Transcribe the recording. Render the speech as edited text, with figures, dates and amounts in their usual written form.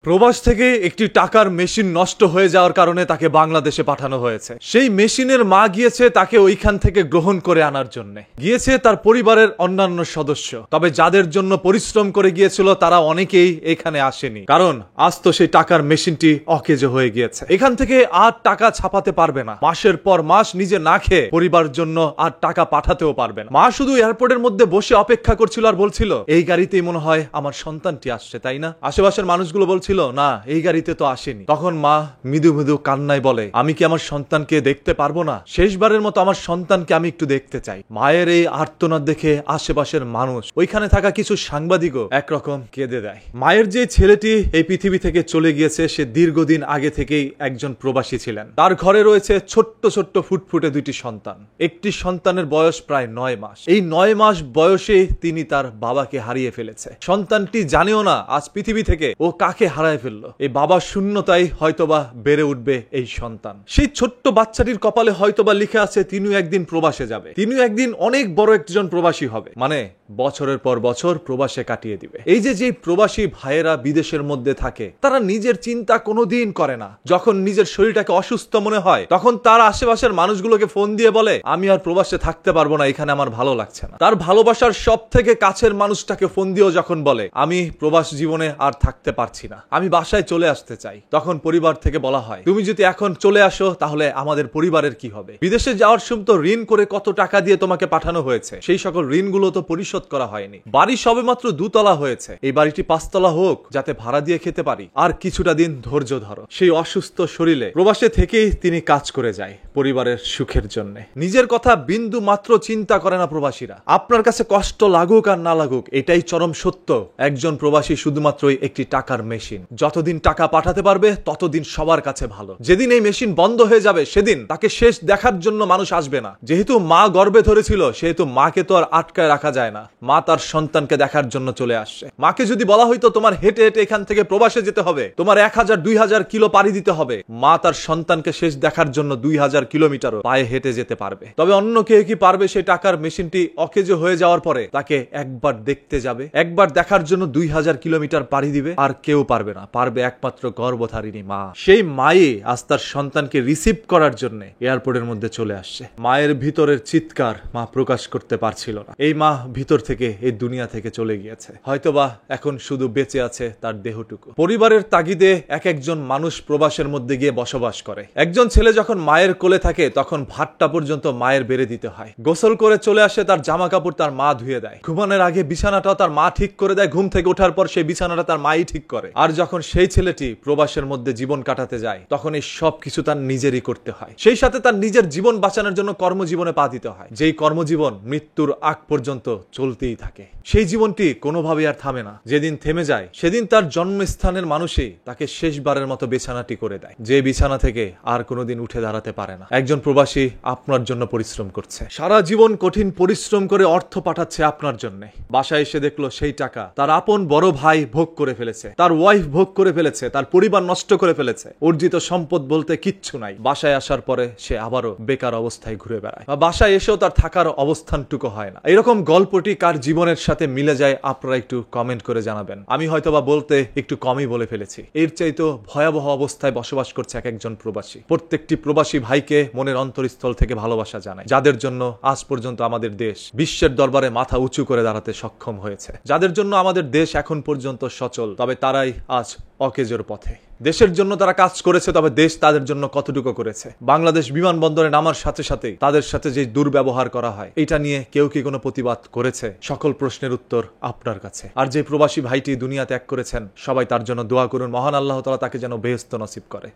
প্রবাস থেকে একটি টাকার মেশিন নষ্ট হয়ে যাওয়ার কারণে তাকে বাংলাদেশে পাঠানো হয়েছে। সেই মেশিনের মা গিয়েছে তাকে ওইখান থেকে গ্রহণ করে আনার জন্য, গিয়েছে তার পরিবারের অন্যান্য সদস্য। তবে যাদের জন্য পরিশ্রম করে গিয়েছিল তারা অনেকেই এখানে আসেনি, কারণ আজ তো সেই টাকার মেশিনটি অকেজো হয়ে গিয়েছে। এখান থেকে আর টাকা ছাপাতে পারবে না, মাসের পর মাস নিজে না খেয়ে পরিবার জন্য আর টাকা পাঠাতেও পারবে না। মা শুধু এয়ারপোর্টের মধ্যে বসে অপেক্ষা করছিল আর বলছিল, এই গাড়িতেই মনে হয় আমার সন্তানটি আসছে, তাই না? আশেপাশের মানুষগুলো বলছিল, না এই গাড়িতে তো আসেনি। তখন মা মৃদু মৃদু কান্নায় বলে, আমি কি আমার সন্তানকে দেখতে পারবো না? শেষবারের মতো আমার সন্তানকে আমি একটু দেখতে চাই। মায়ের এই আর্তনাদ দেখে আশেপাশের মানুষ, ওইখানে থাকা কিছু সাংবাদিকও একরকম কেঁদে দেয়। মায়ের যে ছেলেটি এই পৃথিবী থেকে চলে গিয়েছে, সে দীর্ঘদিন আগে থেকেই একজন প্রবাসী ছিলেন। তার ঘরে রয়েছে ছোট্ট ছোট্ট ফুটফুটে দুইটি সন্তান। একটি সন্তানের বয়স প্রায় 9 মাস। এই 9 মাস বয়সে তিনি তার বাবাকে হারিয়ে ফেলেছে। সন্তানটি জানেও না আজ পৃথিবী থেকে ও কাকে হারায় ফেললো। এই বাবার শূন্যতাই হয়তোবা বেড়ে উঠবে এই সন্তান। সেই ছোট্ট বাচ্চাটির কপালে হয়তোবা লিখে আছে তিনিও একদিন প্রবাসে যাবে, তিনিও একদিন অনেক বড় একজন প্রবাসী হবে, মানে বছরের পর বছর প্রবাসে কাটিয়ে দিবে। এই যে প্রবাসী ভাইয়েরা বিদেশের মধ্যে থাকে, তারা নিজের চিন্তা কোনোদিন করে না। যখন নিজের শরীরটাকে অসুস্থ মনে হয়, তখন তার আশেপাশের মানুষগুলোকে ফোন দিয়ে বলে, আমি আর প্রবাসে থাকতে পারবো না, এখানে আমার ভালো লাগছে না। তার ভালোবাসার সব থেকে কাছের মানুষটাকে ফোন দিয়েও যখন বলে, আমি প্রবাস জীবনে আর থাকতে পারছি না, আমি বাসায় চলে আসতে চাই, তখন পরিবার থেকে বলা হয়, তুমি যদি এখন চলে আসো তাহলে আমাদের পরিবারের কি হবে? বিদেশে যাওয়ার সময় তো ঋণ করে কত টাকা দিয়ে তোমাকে পাঠানো হয়েছে, সেই সকল ঋণগুলো তো পরিশোধ করা হয়নি। বাড়ি সবেমাত্র 2 তলা হয়েছে, এই বাড়িটি 5 তলা হোক যাতে ভাড়া দিয়ে খেতে পারি, আর কিছুটা দিন ধৈর্য ধরো। সেই অসুস্থ শরীরে প্রবাসে থেকেই তিনি কাজ করে যায় পরিবারের সুখের জন্য। নিজের কথা বিন্দু মাত্র চিন্তা করে না প্রবাসীরা। আপনার কাছে কষ্ট লাগুক আর না লাগুক, এটাই চরম সত্য, একজন প্রবাসী শুধুমাত্রই একটি টাকার মেশিন। যতদিন টাকা পাঠাতে পারবে ততদিন সবার কাছে ভালো। যেদিন এই মেশিন বন্ধ হয়ে যাবে, সেদিন তাকে শেষ দেখার জন্য মানুষ আসবে না। যেহেতু মা গর্ভে ধরেছিল, সেহেতু মাকে তো আর আটকায় রাখা যায় না। মা তার সন্তানকে দেখার জন্য চলে আসছে। মাকে যদি বলা হইতো তোমার হেঁটে হেঁটে এখান থেকে প্রবাসে যেতে হবে, তোমার 1000-2000 কিলো পাড়ি দিতে হবে, মা তার সন্তানকে শেষ দেখার জন্য 2000 কিলোমিটারও পায়ে হেঁটে যেতে পারবে। তবে অন্য কেউ কি পারবে সেই টাকার মেশিনটি অকেজো হয়ে যাওয়ার পরে তাকে একবার দেখতে যাবে, একবার দেখার জন্য 2000 কিলোমিটার পাড়ি দিবে? আর কেউ পারবে না। পারবে একমাত্র গর্ভধারিণী মা। সেই মায়ে আজ তার সন্তানকে রিসিভ করার জন্য এয়ারপোর্টের মধ্যে চলে আসছে। মায়ের ভিতরের চিৎকার মা প্রকাশ করতে পারছিল না। এই মা ভিতর থেকে এই দুনিয়া থেকে চলে গিয়েছে। হয়তোবা এখন শুধু বেঁচে আছে তার দেহটুকু। পরিবারের তাগিদে একজন মানুষ প্রবাসের মধ্যে গিয়ে বসবাস করে। একজন ছেলে যখন মায়ের কোলে থাকে, তখন ভাতটা পর্যন্ত মায়ের বেড়ে দিতে হয়। গোসল করে চলে আসে, তার জামা কাপড় তার মা ধুয়ে দেয়। ঘুমানোর আগে বিছানাটাও তার মা ঠিক করে দেয়। ঘুম থেকে ওঠার পর সেই বিছানাটা তার মাই ঠিক করে। আর যখন সেই ছেলেটি প্রবাসের মধ্যে জীবন কাটাতে যায়, তখন এই সব কিছু তার নিজেরই করতে হয়। সেই সাথে তার নিজের জীবন বাঁচানোর জন্য কর্মজীবনে পা দিতে হয়। যেই কর্মজীবন মৃত্যুর আগ পর্যন্ত চলতেই থাকে। সেই জীবনটি কোনোভাবে আর থামে না। যেদিন থেমে যায়, সেদিন তার জন্মস্থানের মানুষই তাকে শেষবারের মতো বিছানাটি করে দেয়, যে বিছানা থেকে আর কোনোদিন উঠে দাঁড়াতে পারে না। একজন প্রবাসী আপনার জন্য পরিশ্রম করছে, সারা জীবন কঠিন পরিশ্রম করে অর্থ পাঠাচ্ছে আপনার জন্য। বাসায় এসে দেখলো সেই টাকা তার আপন বড় ভাই ভোগ করে ফেলেছে, তার ওয়াইফ ভোগ করে ফেলেছে, তার পরিবার নষ্ট করে ফেলেছে। অর্জিত সম্পদ বলতে কিচ্ছু নাই। বাসায় আসার পরে সে আবারও বেকার অবস্থায় ঘুরে বেড়ায়, বা বাসায় এসেও তার থাকার অবস্থানটুকু হয় না। এরকম গল্পটি কার জীবনের সাথে মিলে যায়, আপনারা একটু কমেন্ট করে জানাবেন। আমি হয়তোবা বলতে একটু কমই বলে ফেলেছি। এর চাইতো ভয়াবহ অবস্থায় বসবাস করছে একজন প্রবাসী। প্রত্যেকটি প্রবাসী ভাইকে মনের অন্তরস্থল থেকে ভালোবাসা জানাই, যাদের জন্য আজ পর্যন্ত আমাদের দেশ বিশ্বের দরবারে মাথা উঁচু করে দাঁড়াতে সক্ষম হয়েছে, যাদের জন্য আমাদের দেশ এখন পর্যন্ত সচল। তবে তারাই আজ অকেজোর পথে। দেশের জন্য তারা কাজ করেছে, তবে দেশ তাদের জন্য কতটুকু করেছে? বাংলাদেশ বিমানবন্দরে নামার সাথে সাথে তাদের সাথে যে দুর্ব্যবহার করা হয়, এটা নিয়ে কেউ কি কোনো প্রতিবাদ করেছে? সকল প্রশ্নের উত্তর আপনার কাছে। আর যে প্রবাসী ভাইটি দুনিয়া ত্যাগ করেছেন, সবাই তার জন্য দোয়া করুন। মহান আল্লাহ তাআলা তাকে যেন বেহেশত নসিব করে।